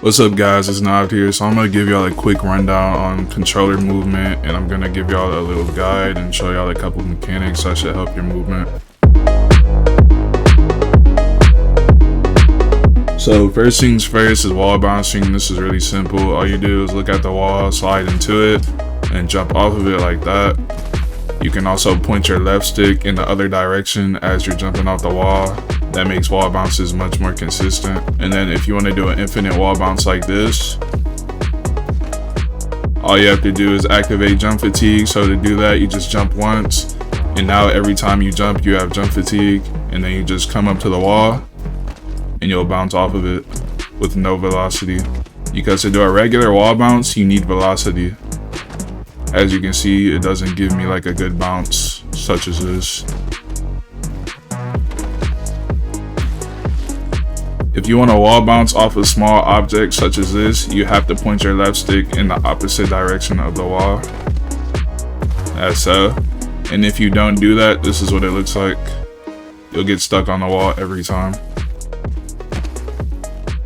What's up guys, it's Nived here. So I'm going to give y'all a quick rundown on controller movement, and I'm going to give y'all a little guide and show y'all a couple mechanics that should help your movement. So first things first is wall bouncing. This is really simple. All you do is look at the wall, slide into it, and jump off of it like that. You can also point your left stick in the other direction as you're jumping off the wall. That makes wall bounces much more consistent. And then if you want to do an infinite wall bounce like this, all you have to do is activate jump fatigue. So to do that, you just jump once, and now every time you jump, you have jump fatigue, and then you just come up to the wall and you'll bounce off of it with no velocity. Because to do a regular wall bounce, you need velocity. As you can see, it doesn't give me like a good bounce such as this. If you want to wall bounce off a small object such as this, you have to point your left stick in the opposite direction of the wall. As so. And if you don't do that, this is what it looks like. You'll get stuck on the wall every time.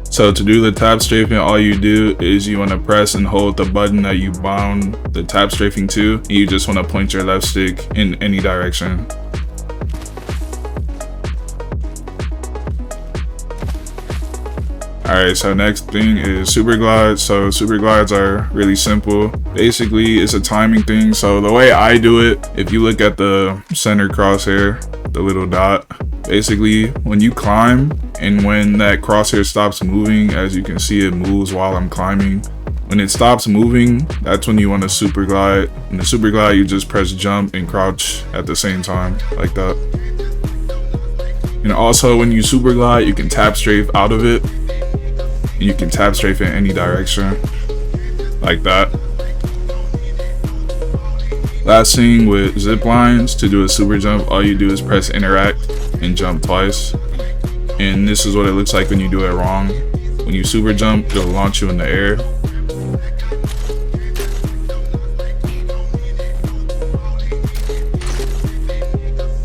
So to do the tap strafing, all you do is you want to press and hold the button that you bound the tap strafing to, and you just want to point your left stick in any direction. Alright, so next thing is super glides. So super glides are really simple. Basically, it's a timing thing. So the way I do it, if you look at the center crosshair, the little dot, basically when you climb and when that crosshair stops moving, as you can see, it moves while I'm climbing. When it stops moving, that's when you want to super glide. In the super glide, you just press jump and crouch at the same time, like that. And also when you super glide, you can tap strafe out of it. And you can tap strafe in any direction, like that. Last thing with zip lines, to do a super jump, all you do is press interact and jump twice. And this is what it looks like when you do it wrong. When you super jump, it'll launch you in the air.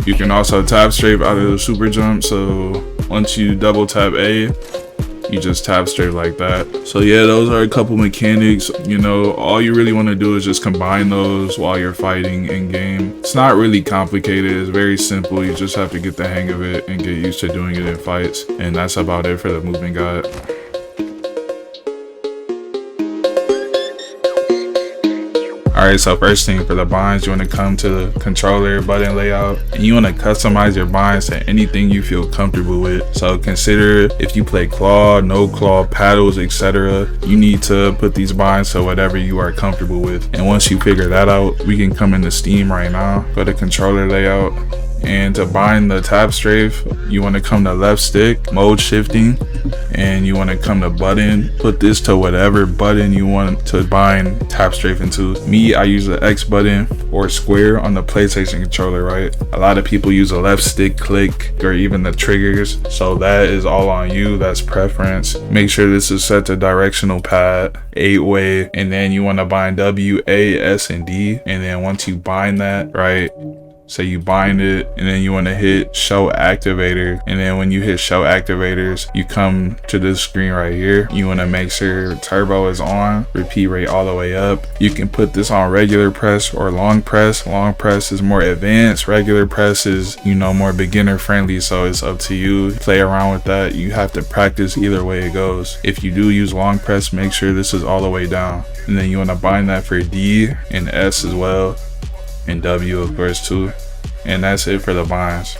You can also tap strafe out of the super jump. So once you double tap A, you just tap straight like that. So yeah, those are a couple mechanics. You know, all you really want to do is just combine those while you're fighting in game. It's not really complicated, it's very simple. You just have to get the hang of it and get used to doing it in fights. And that's about it for the movement guide. Alright, so first thing for the binds, you want to come to the controller button layout, and you want to customize your binds to anything you feel comfortable with. So consider if you play claw, no claw, paddles, etc. You need to put these binds to whatever you are comfortable with. And once you figure that out, we can come into Steam right now, go to controller layout, and to bind the tap strafe, you want to come to left stick, mode shifting, and you want to come to button, put this to whatever button you want to bind tap strafe into. Me, I use the X button or square on the PlayStation controller, right? A lot of people use a left stick click or even the triggers, so that is all on you. That's preference. Make sure this is set to directional pad 8-way, and then you want to bind W, A, S, and D. And then once you bind that, right, so you bind it, and then you want to hit show activator, and then when you hit show activators, you come to this screen right here. You want to make sure turbo is on, repeat rate all the way up. You can put this on regular press or long press. Long press is more advanced, regular press is, you know, more beginner friendly, so it's up to you. Play around with that. You have to practice either way it goes. If you do use long press, make sure this is all the way down, and then you want to bind that for D and S as well, and W of course too. And that's it for the binds.